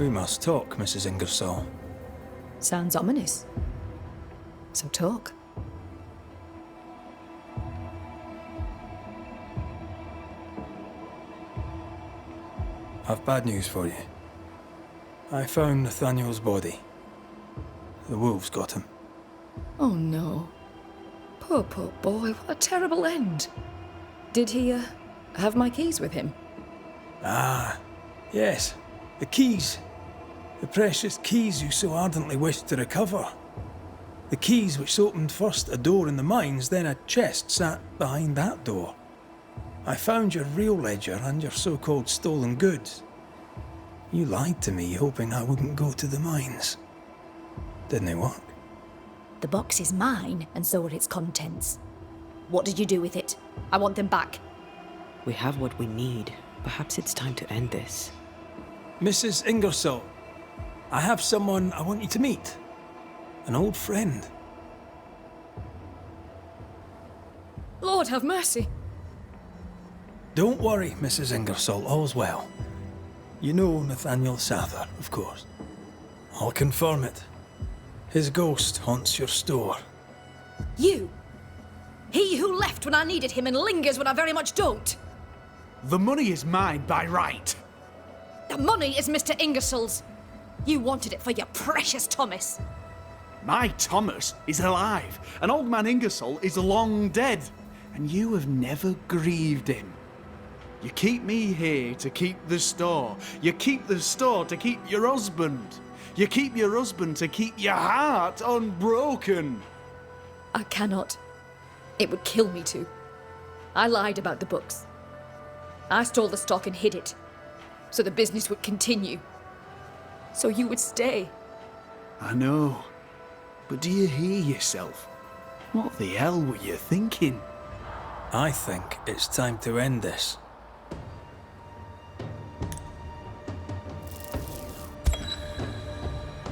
We must talk, Mrs. Ingersoll. Sounds ominous. So talk. I've bad news for you. I found Nathaniel's body. The wolves got him. Oh no. Poor boy, what a terrible end. Did he, have my keys with him? Ah, yes. The keys. The precious keys you so ardently wished to recover. The keys which opened first a door in the mines, then a chest sat behind that door. I found your real ledger and your so-called stolen goods. You lied to me, hoping I wouldn't go to the mines. Didn't it work? The box is mine, and so are its contents. What did you do with it? I want them back. We have what we need. Perhaps it's time to end this. Mrs. Ingersoll, I have someone I want you to meet. An old friend. Lord have mercy. Don't worry, Mrs. Ingersoll, all's well. You know Nathaniel Sather, of course. I'll confirm it. His ghost haunts your store. You! He who left when I needed him and lingers when I very much don't! The money is mine by right. The money is Mr. Ingersoll's. You wanted it for your precious Thomas. My Thomas is alive, and old man Ingersoll is long dead, and you have never grieved him. You keep me here to keep the store. You keep the store to keep your husband. You keep your husband to keep your heart unbroken. I cannot. It would kill me to. I lied about the books. I stole the stock and hid it, so the business would continue. So you would stay. I know. But do you hear yourself? What the hell were you thinking? I think it's time to end this.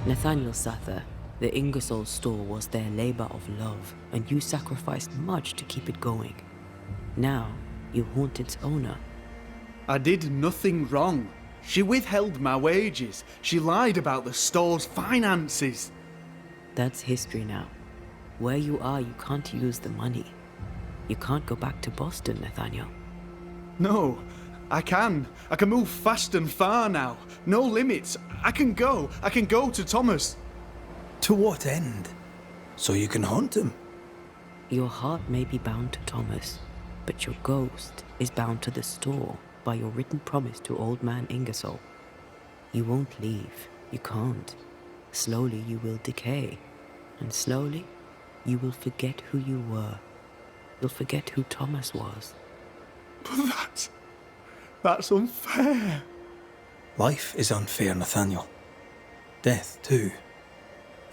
Nathaniel Sather, the Ingersoll store was their labor of love, and you sacrificed much to keep it going. Now, you haunt its owner. I did nothing wrong. She withheld my wages. She lied about the store's finances. That's history now. Where you are, you can't use the money. You can't go back to Boston, Nathaniel. No, I can. I can move fast and far now. No limits. I can go. I can go to Thomas. To what end? So you can haunt him? Your heart may be bound to Thomas, but your ghost is bound to the store by your written promise to old man Ingersoll. You won't leave. You can't. Slowly you will decay, and slowly you will forget who you were. You'll forget who Thomas was. But that's unfair. Life is unfair, Nathaniel. Death, too.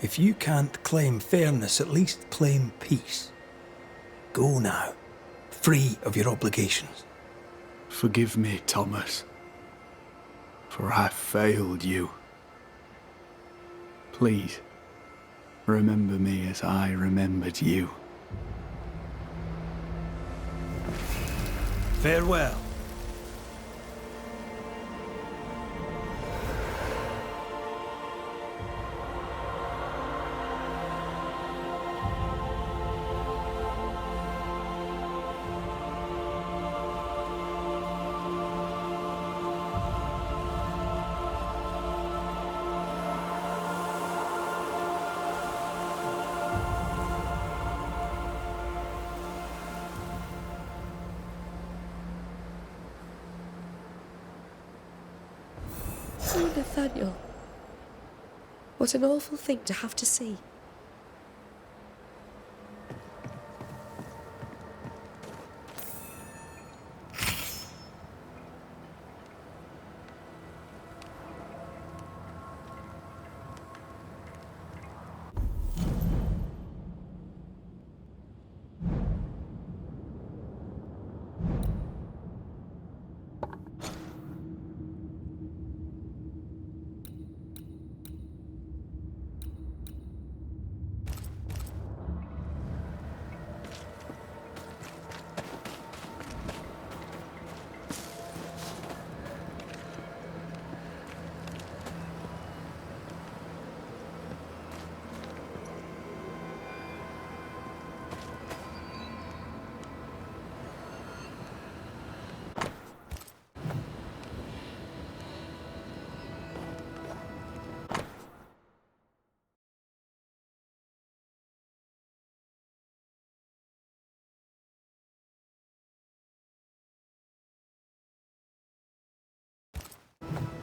If you can't claim fairness, at least claim peace. Go now, free of your obligations. Forgive me, Thomas, for I failed you. Please, remember me as I remembered you. Farewell. Oh, Nathaniel. What an awful thing to have to see.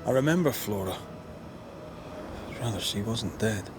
I remember Flora. Rather, she wasn't dead.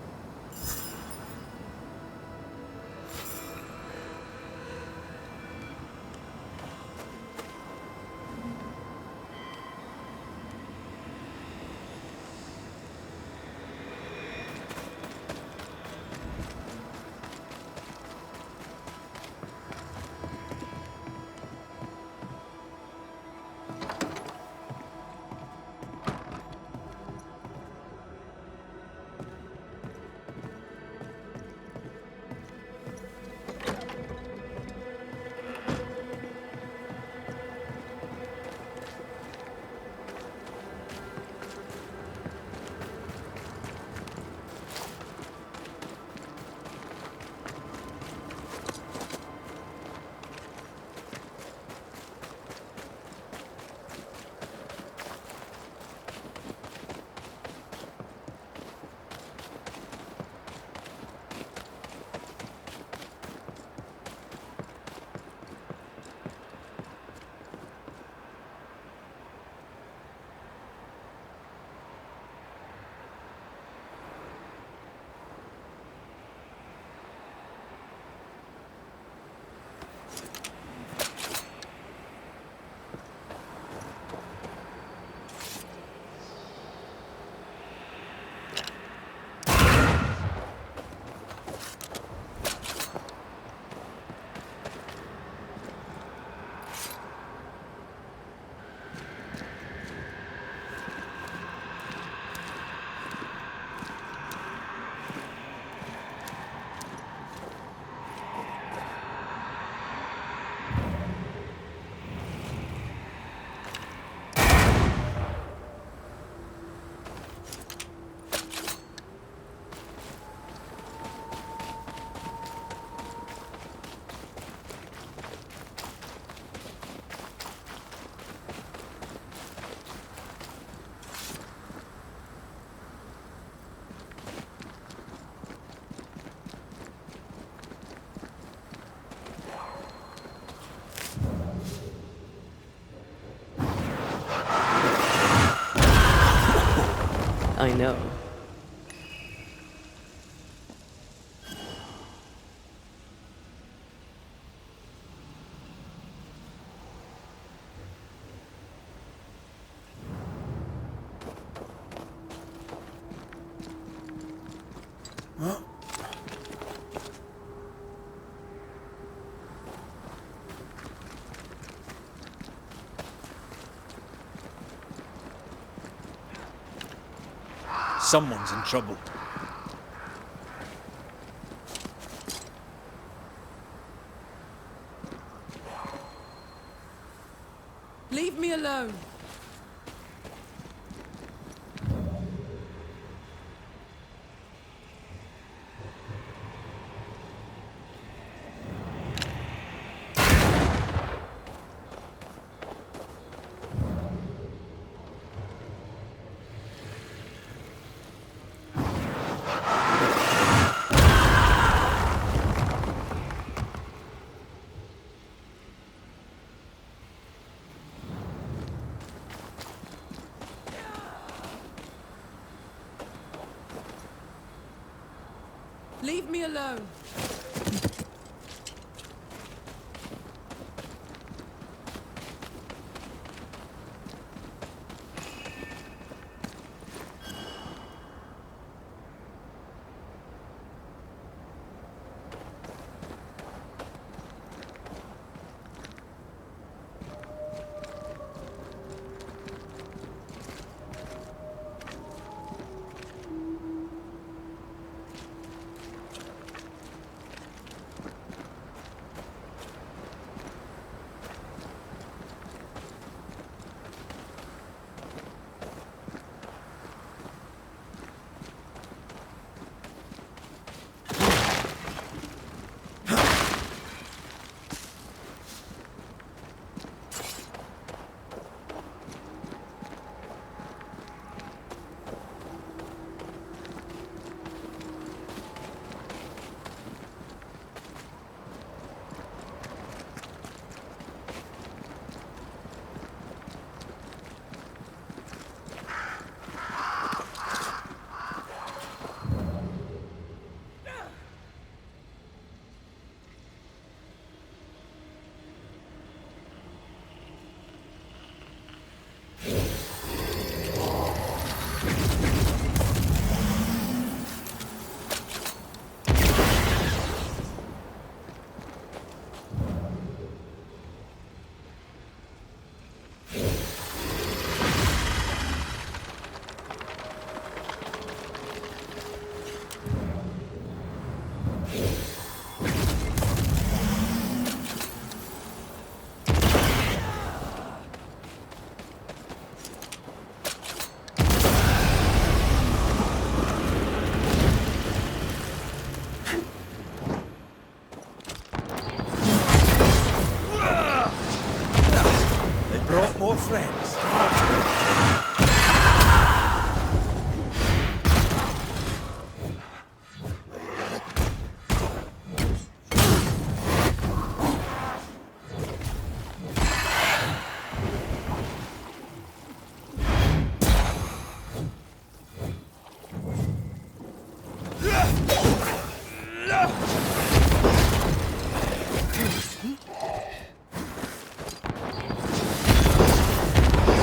I know. Someone's in trouble. Leave me alone. Leave me alone. your friends.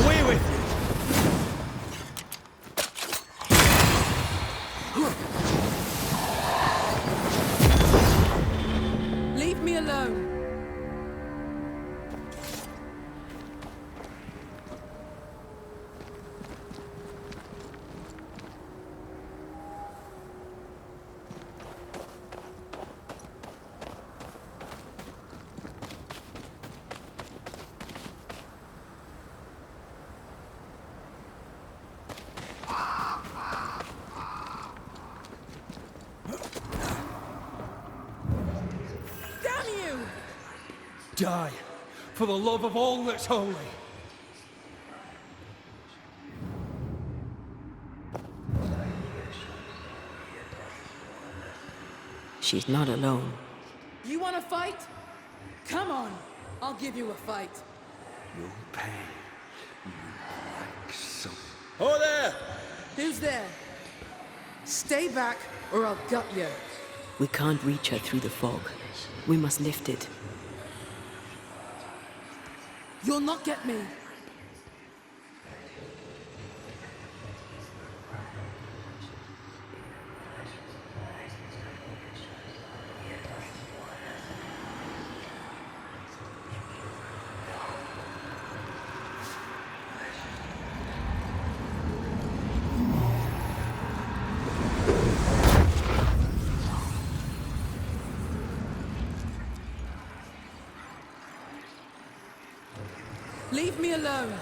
Away with you! Leave me alone. Damn you! Die, for the love of all that's holy. She's not alone. You want to fight? Come on, I'll give you a fight. You'll pay, you black son. Oh there! Who's there? Stay back, or I'll gut you. We can't reach her through the fog. We must lift it. You'll not get me. Leave me alone.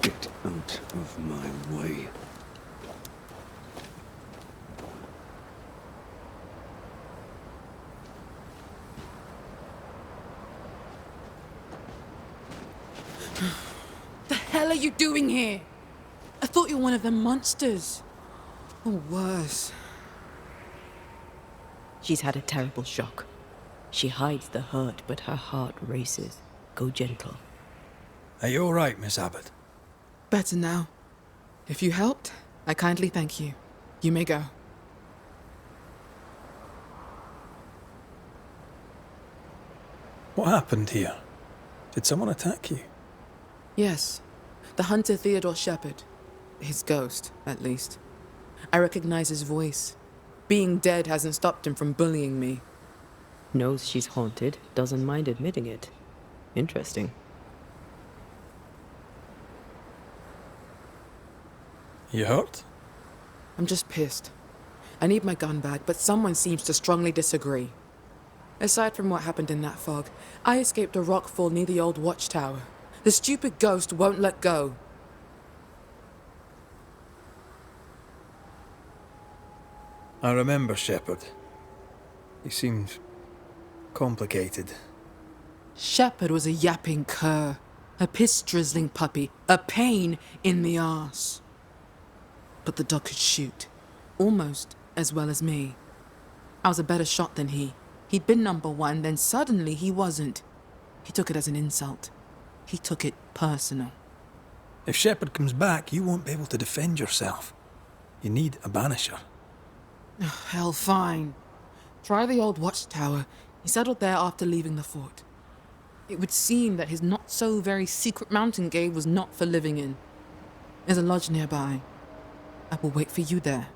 Get out of my way. The hell are you doing here? I thought you were one of them monsters. Or worse. She's had a terrible shock. She hides the hurt, but her heart races. Go gentle. Are you all right, Miss Abbott? Better now. If you helped, I kindly thank you. You may go. What happened here? Did someone attack you? Yes. The hunter Theodore Shepherd. His ghost, at least. I recognize his voice. Being dead hasn't stopped him from bullying me. Knows she's haunted, doesn't mind admitting it. Interesting. You hurt? I'm just pissed. I need my gun back, but someone seems to strongly disagree. Aside from what happened in that fog, I escaped a rockfall near the old watchtower. The stupid ghost won't let go. I remember Shepherd. He seemed complicated. Shepherd was a yapping cur, a piss-drizzling puppy, a pain in the arse. But the dog could shoot, almost as well as me. I was a better shot than he. He'd been number one, then suddenly he wasn't. He took it as an insult. He took it personal. If Shepherd comes back, you won't be able to defend yourself. You need a Banisher. Hell, fine. Try the old watchtower. He settled there after leaving the fort. It would seem that his not so very secret mountain cave was not for living in. There's a lodge nearby. I will wait for you there.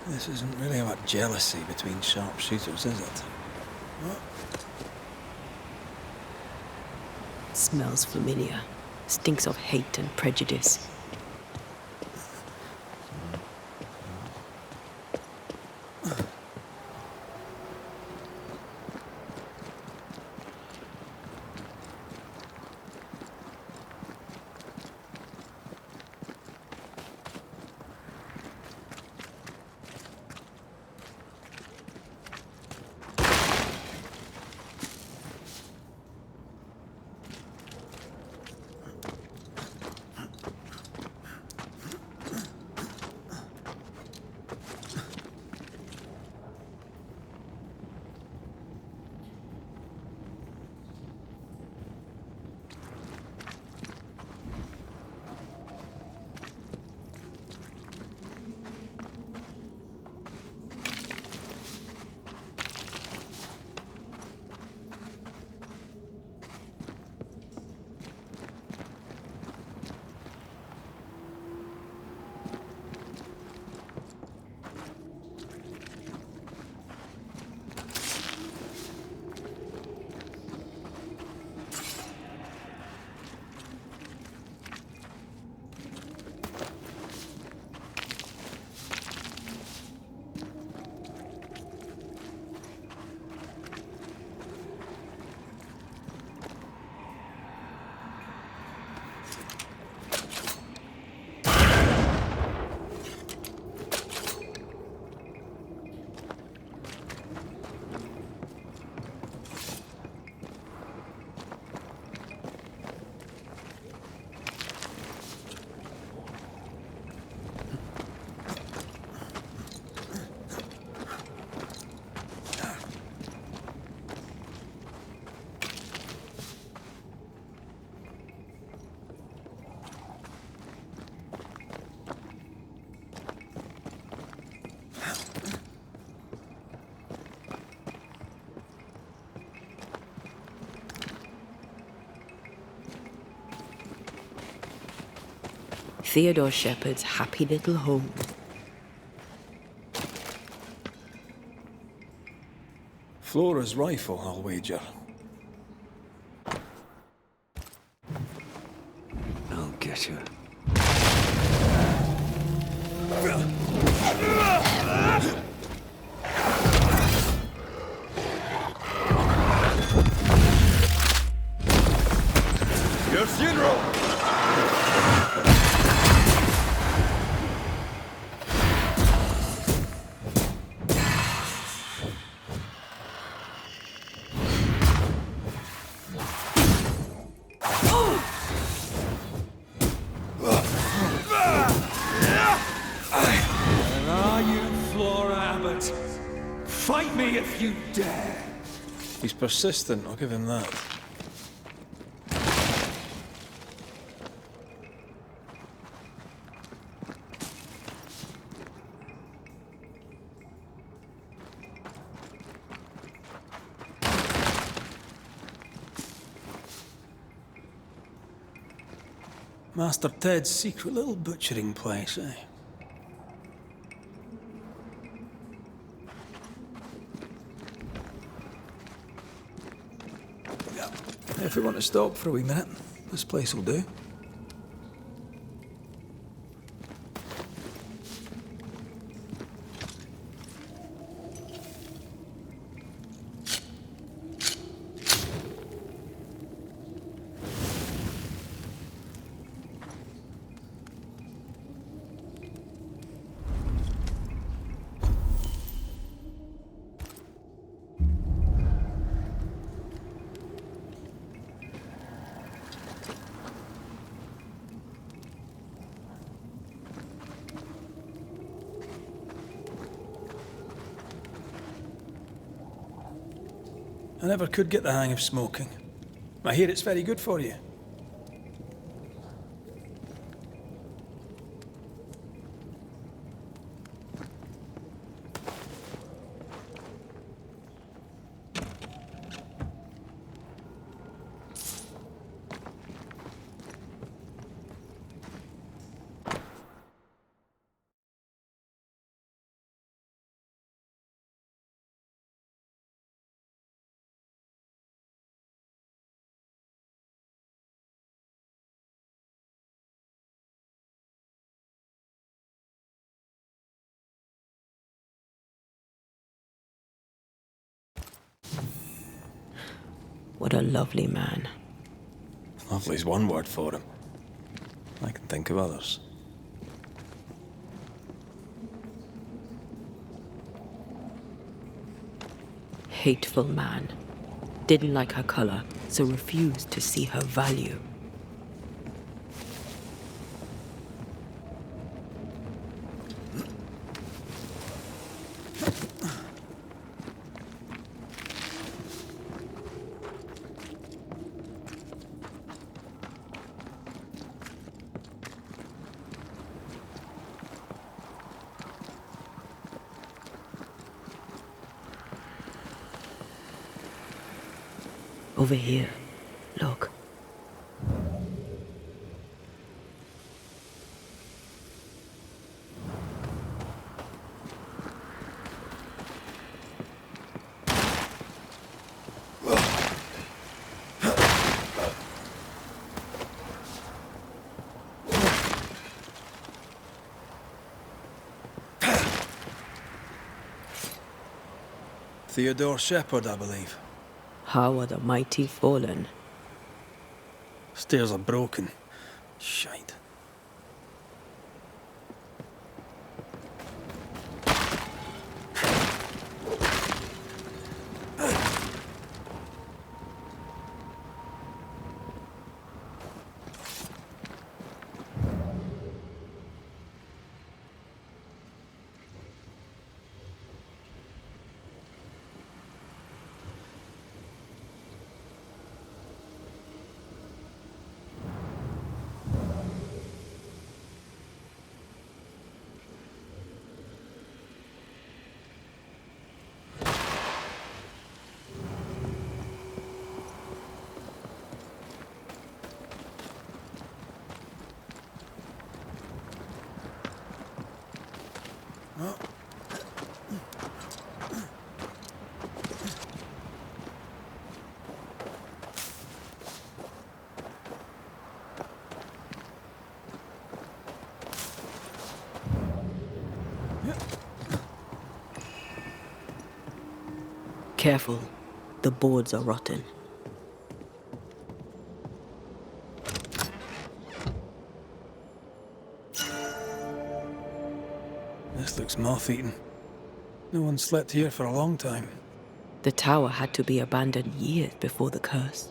This isn't really about jealousy between sharpshooters, is it? What? Smells familiar. Stinks of hate and prejudice. Theodore Shepherd's happy little home. Flora's rifle, I'll wager. I'll get you. Your funeral! Fight me if you dare! He's persistent, I'll give him that. Master Ted's secret little butchering place, eh? If we want to stop for a wee minute, this place will do. never could get the hang of smoking. I hear it's very good for you. What a lovely man. Lovely's one word for him. I can think of others. Hateful man. Didn't like her color, so refused to see her value. Over here, look. Theodore Shepherd, I believe. How are the mighty fallen? Stairs are broken. Shite. Careful, the boards are rotten. This looks moth-eaten. No one slept here for a long time. The tower had to be abandoned years before the curse.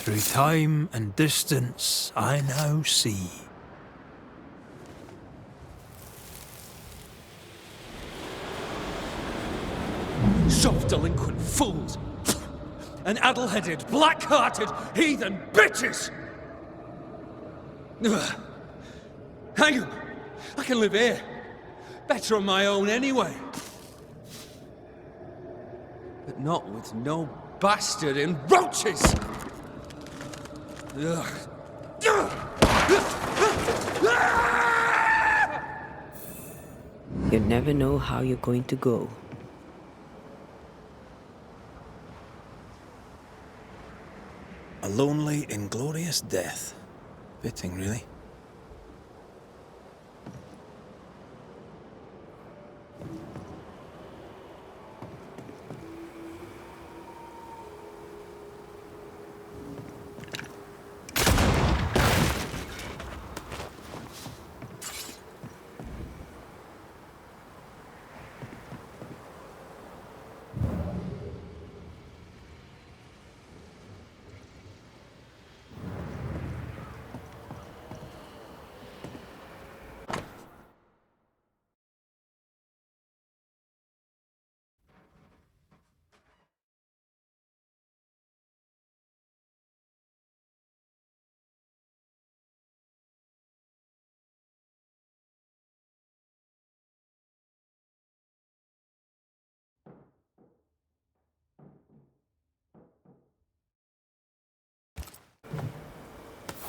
Through time and distance, I now see. Soft delinquent fools! And addle-headed, black-hearted, heathen bitches! Ugh. Hang 'em! I can live here. Better on my own anyway. But not with no bastard in roaches! Ugh. You never know how you're going to go. A lonely, inglorious death. Fitting, really.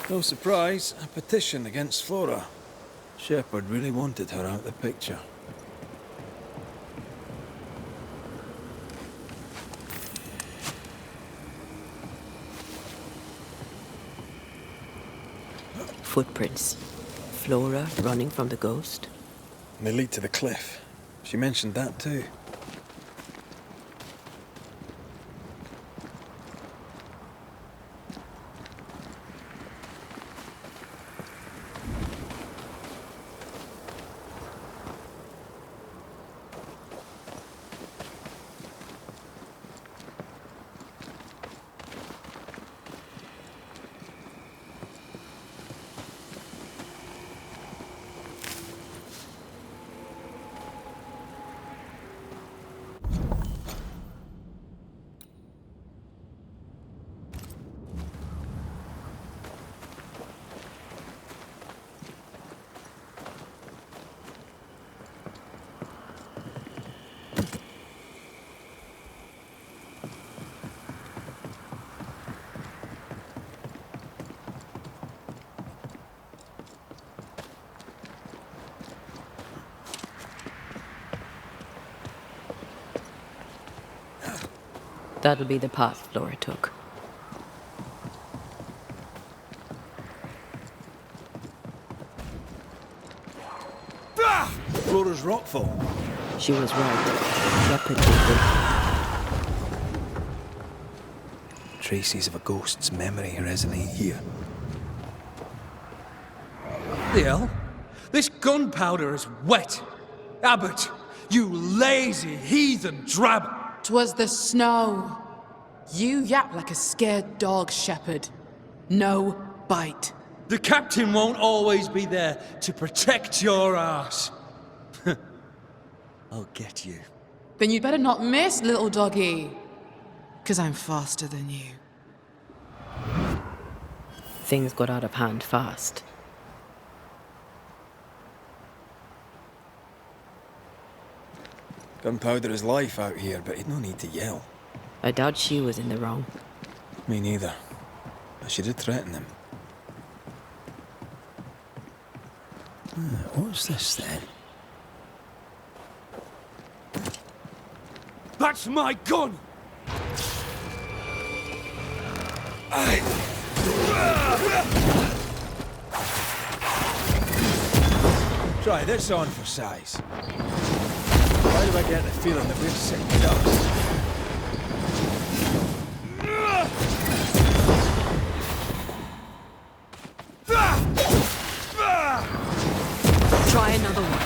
No surprise, a petition against Flora. Shepard really wanted her out of the picture. Footprints. Flora running from the ghost. They lead to the cliff. She mentioned that too. That'll be the path Flora took. Flora's rockfall. She was right. Shepard did Traces of a ghost's memory resonate here. The hell? This gunpowder is wet. Abbott, you lazy heathen drab. 'Twas the snow. You yap like a scared dog, Shepard. No bite. The captain won't always be there to protect your ass. I'll get you. Then you'd better not miss, little doggy. 'Cause I'm faster than you. Things got out of hand fast. Gunpowder is life out here, but he'd no need to yell. I doubt she was in the wrong. Me neither. But she did threaten him. What's this then? That's my gun! Try this on for size. Why do I get the feeling that we're sick dust? Try another one.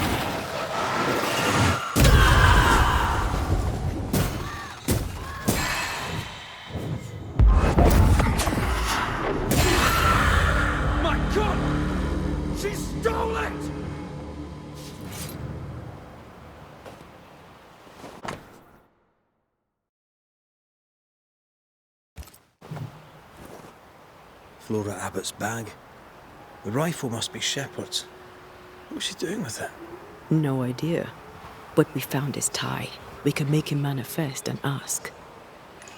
My gun! She stole it! Flora Abbott's bag. The rifle must be Shepard's. What was she doing with it? No idea. But we found his tie. We can make him manifest and ask.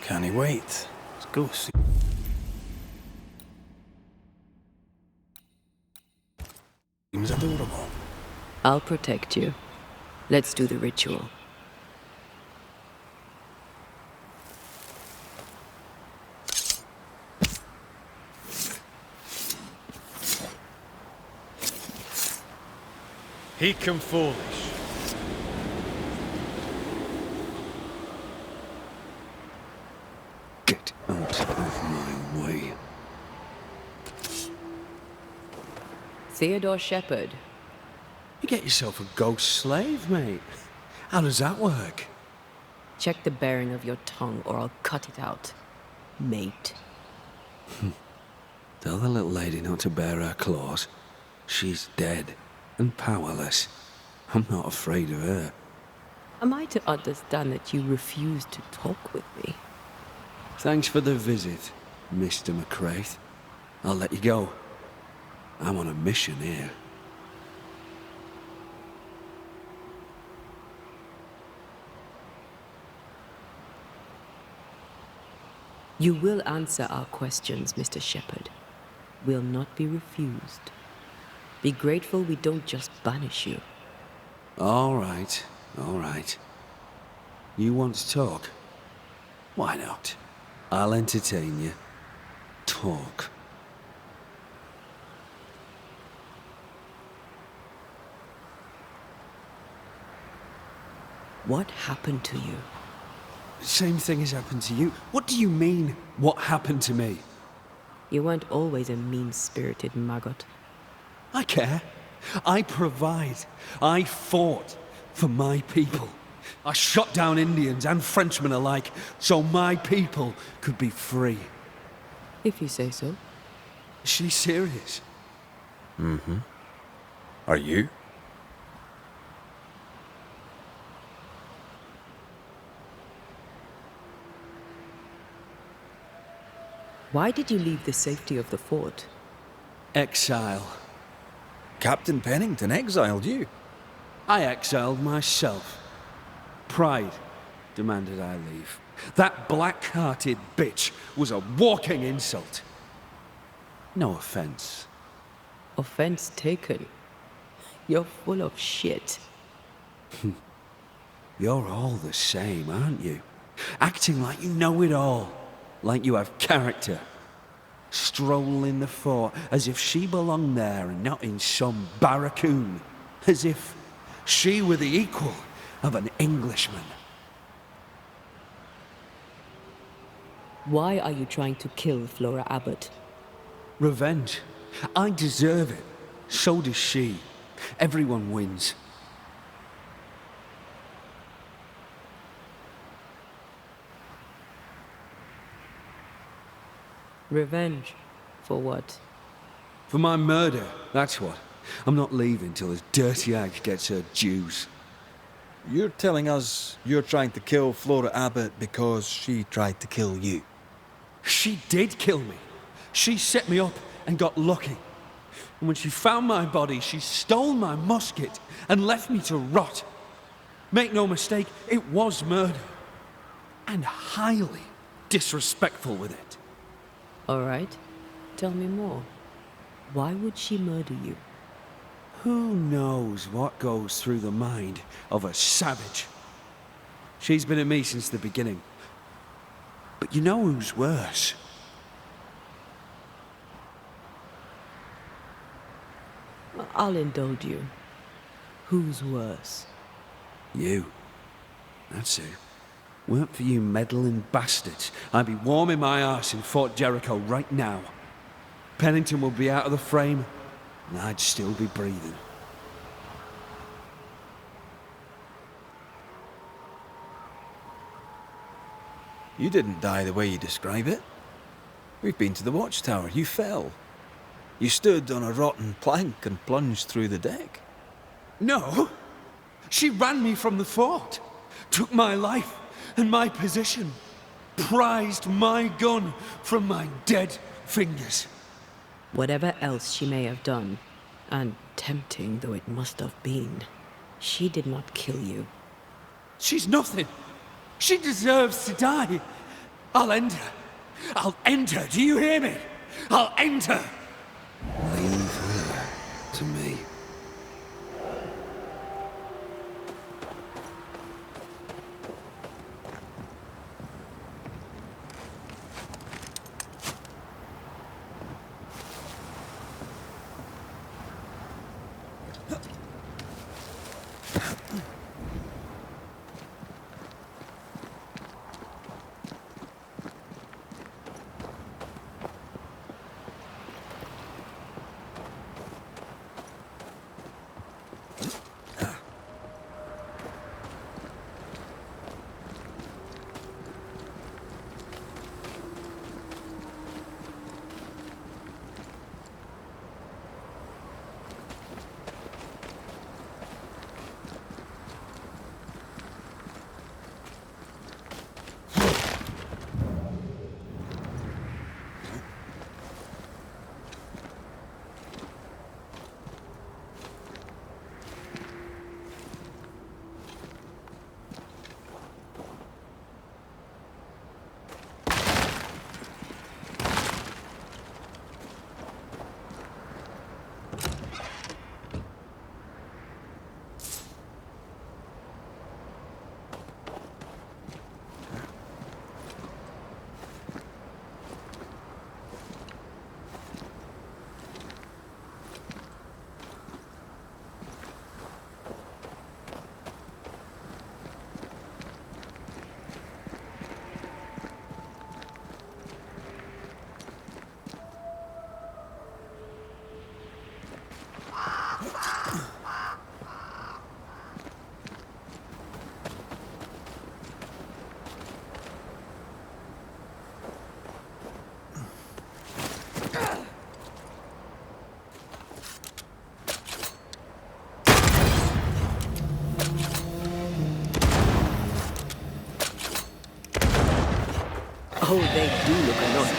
Can he wait? Let's go see. Seems adorable. I'll protect you. Let's do the ritual. He come foolish. Get out of my way. Theodore Shepard. You get yourself a ghost slave, mate. How does that work? Check the bearing of your tongue or I'll cut it out. Mate. Tell the little lady not to bare her claws. She's dead and powerless. I'm not afraid of her. Am I to understand that you refuse to talk with me? Thanks for the visit, Mr. McCraith. I'll let you go. I'm on a mission here. You will answer our questions, Mr. Shepard. will not be refused. Be grateful we don't just banish you. All right, all right. You want to talk? Why not? I'll entertain you. Talk. What happened to you? Same thing has happened to you. What do you mean, what happened to me? You weren't always a mean-spirited maggot. I care. I provide. I fought for my people. I shot down Indians and Frenchmen alike so my people could be free. If you say so. Is she serious? Mm-hmm. Are you? Why did you leave the safety of the fort? Exile. Captain Pennington exiled you. I exiled myself. Pride demanded I leave. That black-hearted bitch was a walking insult. No offense. Offense taken. You're full of shit. You're all the same, aren't you? Acting like you know it all. Like you have character. Strolling the fort as if she belonged there and not in some barracoon. As if she were the equal of an Englishman. Why are you trying to kill Flora Abbott? Revenge. I deserve it. So does she. Everyone wins. Revenge? For what? For my murder, that's what. I'm not leaving till this dirty hag gets her dues. You're telling us you're trying to kill Flora Abbott because she tried to kill you. She did kill me. She set me up and got lucky. And when she found my body, she stole my musket and left me to rot. Make no mistake, it was murder. And highly disrespectful with it. All right. Tell me more. Why would she murder you? Who knows what goes through the mind of a savage? She's been at me since the beginning. But you know who's worse? I'll indulge you. Who's worse? You. That's it. Weren't for you meddling bastards, I'd be warming my arse in Fort Jericho right now. Pennington would be out of the frame, and I'd still be breathing. You didn't die the way you describe it. We've been to the watchtower. You fell. You stood on a rotten plank and plunged through the deck. No! She ran me from the fort, took my life and my position, prized my gun from my dead fingers. Whatever else she may have done, and tempting though it must have been, she did not kill you. She's nothing. She deserves to die. I'll end her. I'll end her. Do you hear me? I'll end her. Leave her to me. Oh, they do look annoying.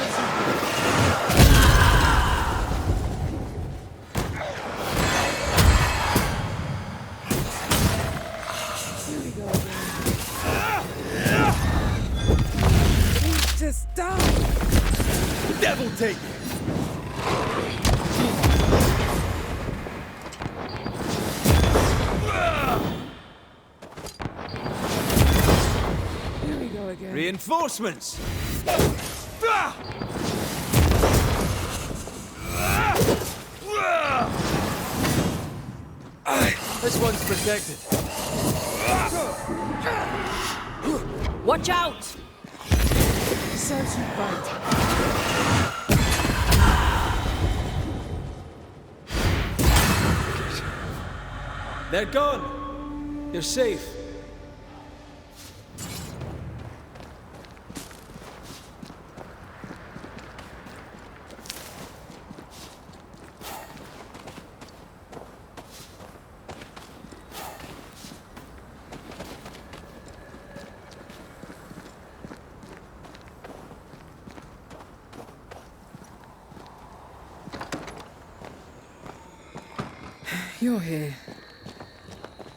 Just stop! Devil take you! Here we go again. Reinforcements! This one's protected. Watch out! Serves you right. They're gone. You're safe. You're here.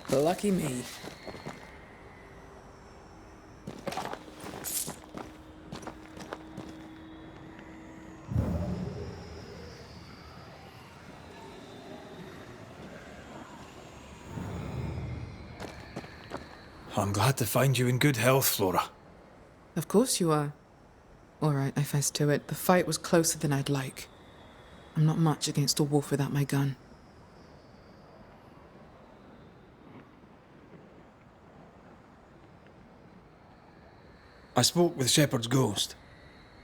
Lucky me. I'm glad to find you in good health, Flora. Of course you are. All right, I fess to it. The fight was closer than I'd like. I'm not much against a wolf without my gun. I spoke with Shepard's ghost.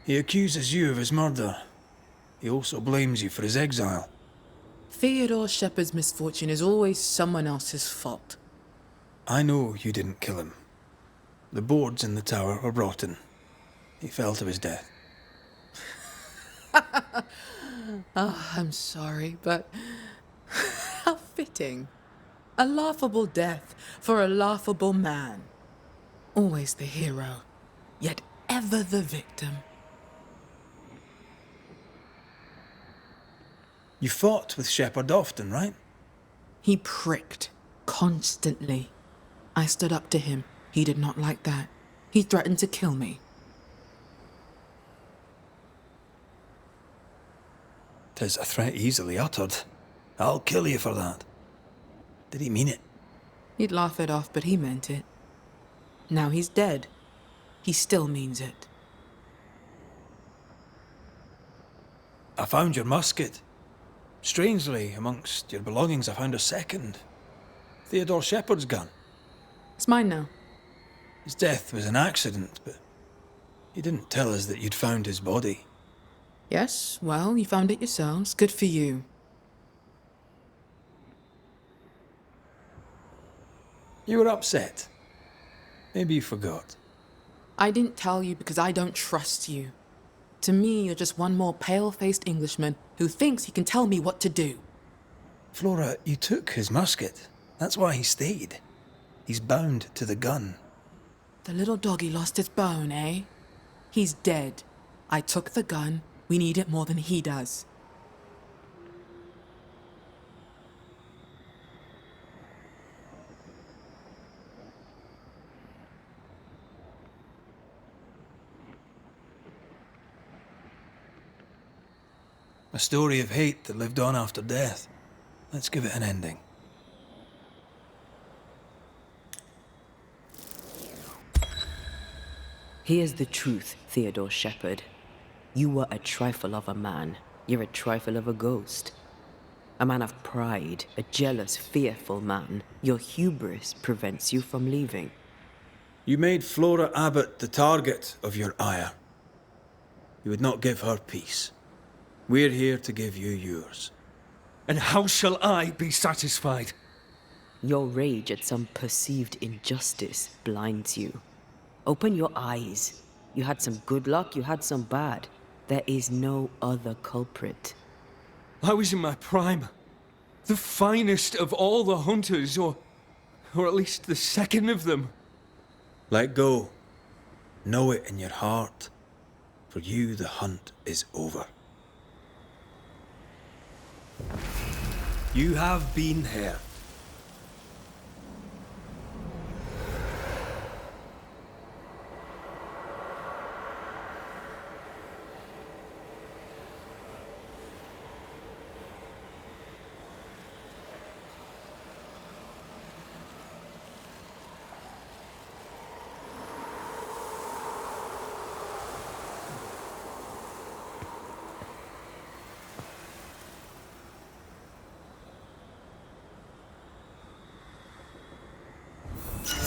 He accuses you of his murder. He also blames you for his exile. Theodore Shepard's misfortune is always someone else's fault. I know you didn't kill him. The boards in the tower were rotten. He fell to his death. I'm sorry, but how fitting. A laughable death for a laughable man. Always the hero, yet ever the victim. You fought with Shepard often, right? He pricked constantly. I stood up to him. He did not like that. He threatened to kill me. 'Tis a threat easily uttered. I'll kill you for that. Did he mean it? He'd laugh it off, but he meant it. Now he's dead. He still means it. I found your musket. Strangely, amongst your belongings, I found a second. Theodore Shepard's gun. It's mine now. His death was an accident, but you didn't tell us that you'd found his body. Yes, well, you found it yourselves. Good for you. You were upset. Maybe you forgot. I didn't tell you because I don't trust you. To me, you're just one more pale-faced Englishman who thinks he can tell me what to do. Flora, you took his musket. That's why he stayed. He's bound to the gun. The little doggy lost his bone, eh? He's dead. I took the gun. We need it more than he does. A story of hate that lived on after death. Let's give it an ending. Here's the truth, Theodore Shepard. You were a trifle of a man. You're a trifle of a ghost. A man of pride, a jealous, fearful man. Your hubris prevents you from leaving. You made Flora Abbott the target of your ire. You would not give her peace. We're here to give you yours. And how shall I be satisfied? Your rage at some perceived injustice blinds you. Open your eyes. You had some good luck, you had some bad. There is no other culprit. I was in my prime. The finest of all the hunters, or at least the second of them. Let go. Know it in your heart. For you, the hunt is over. You have been here.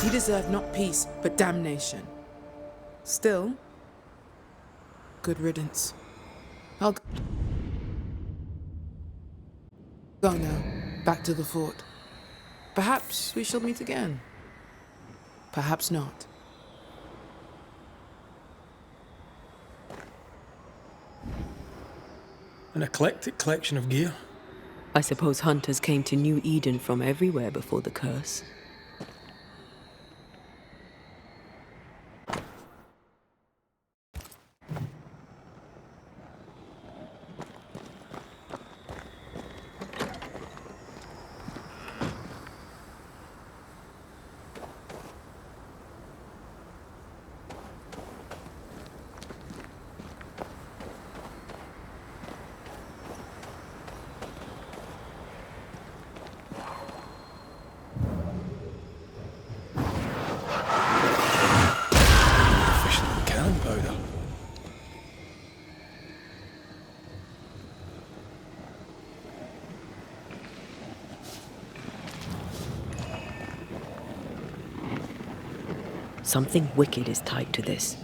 He deserved not peace, but damnation. Still, good riddance. I'll go now, back to the fort. Perhaps we shall meet again. Perhaps not. An eclectic collection of gear. I suppose hunters came to New Eden from everywhere before the curse. Efficient cannon powder. Something wicked is tied to this.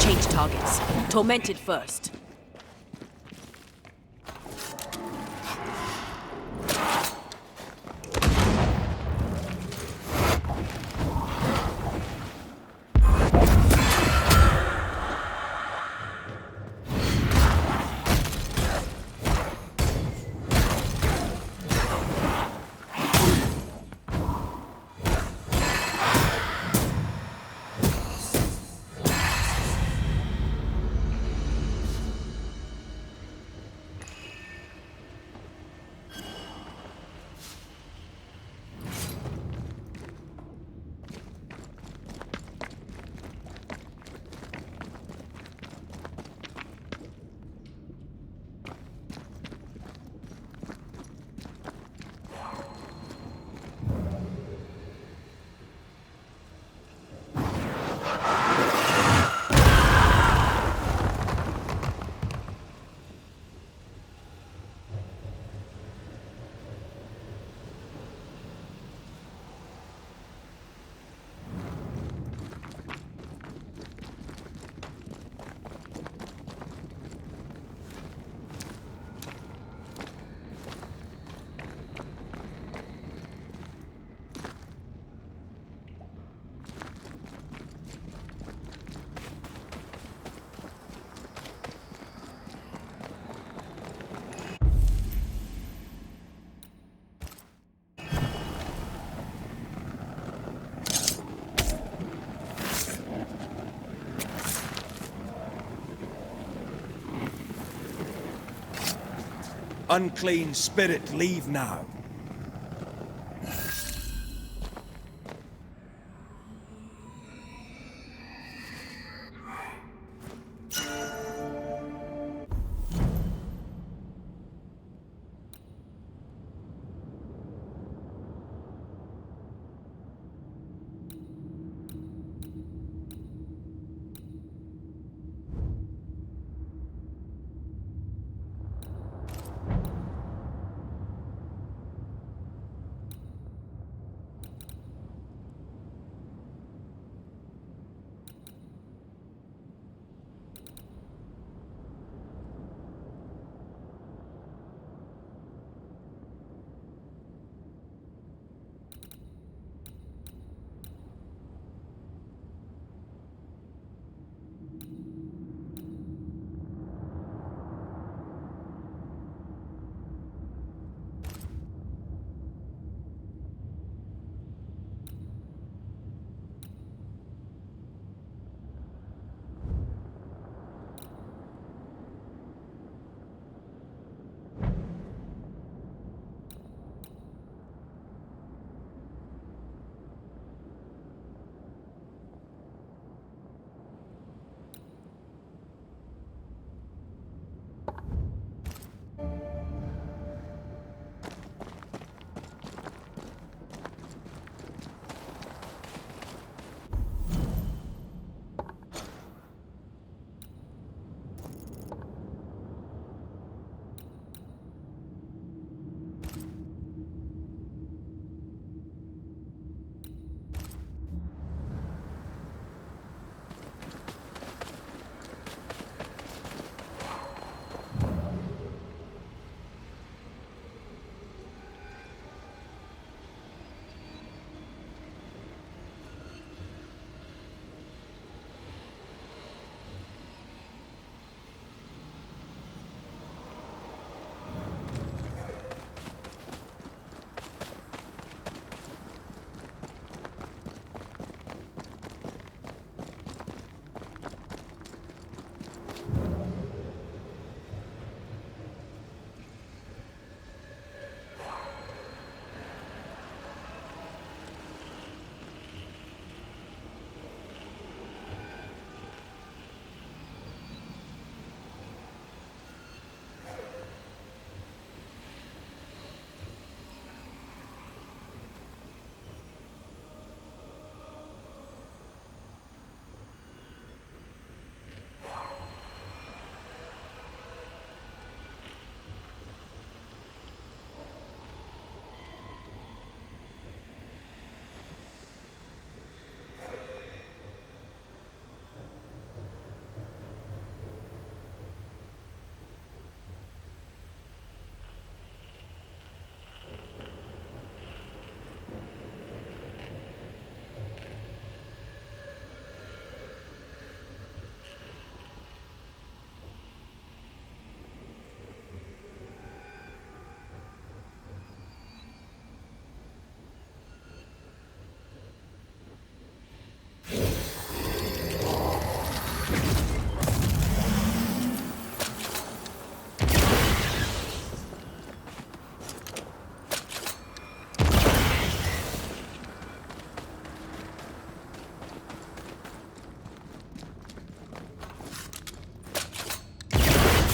Change targets. Tormented first. Unclean spirit, leave now.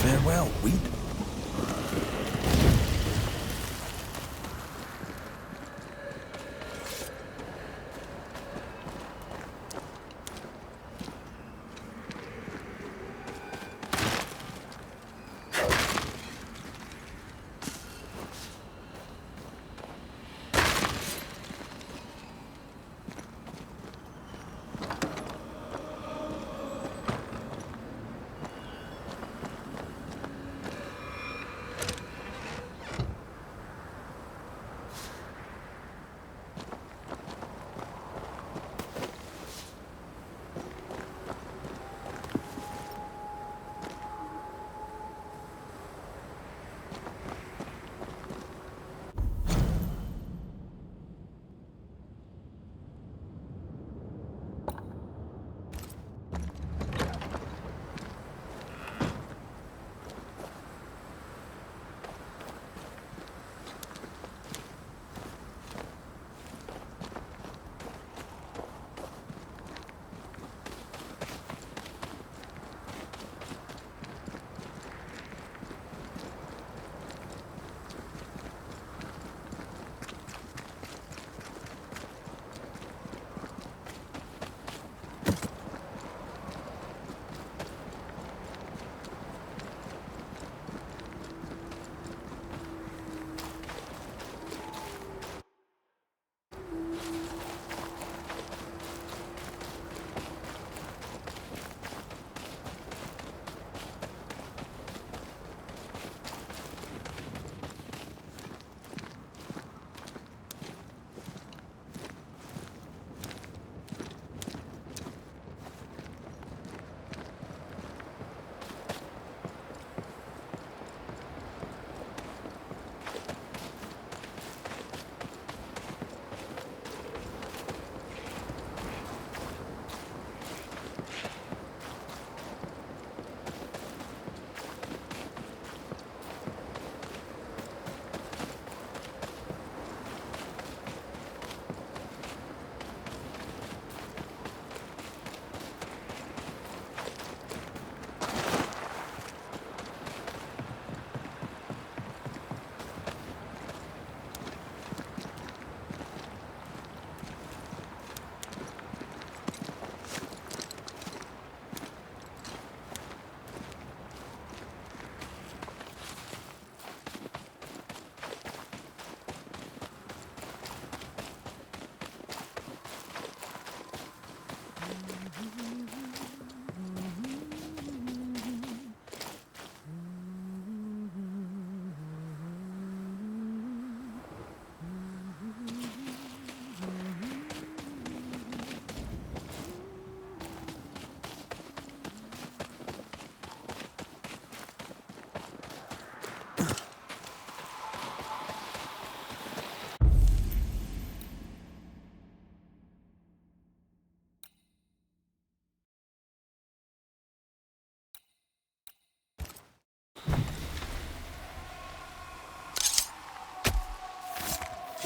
Farewell, weed.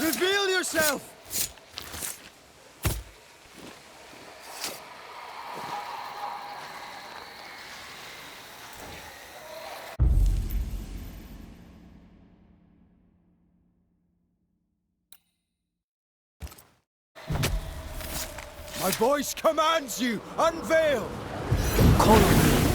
Reveal yourself! My voice commands you! Unveil! Call on me.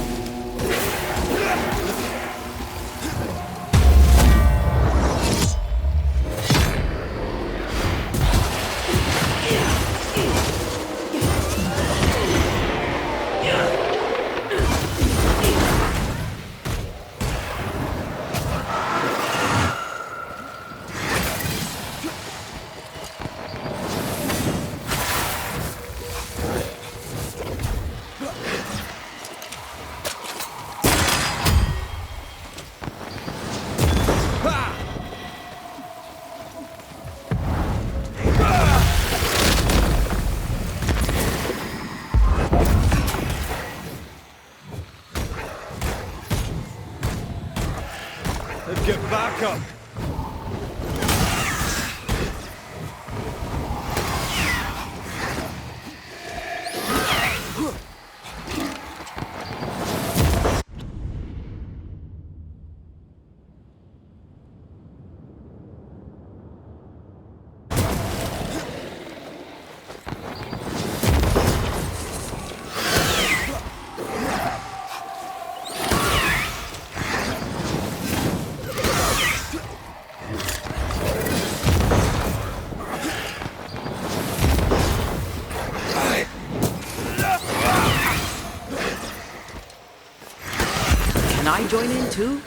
Get back up! Can I join in too?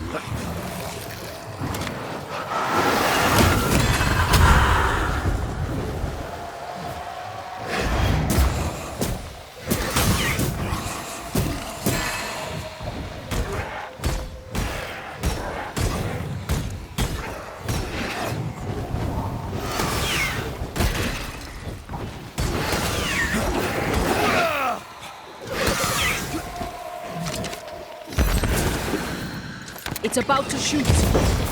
It's about to shoot.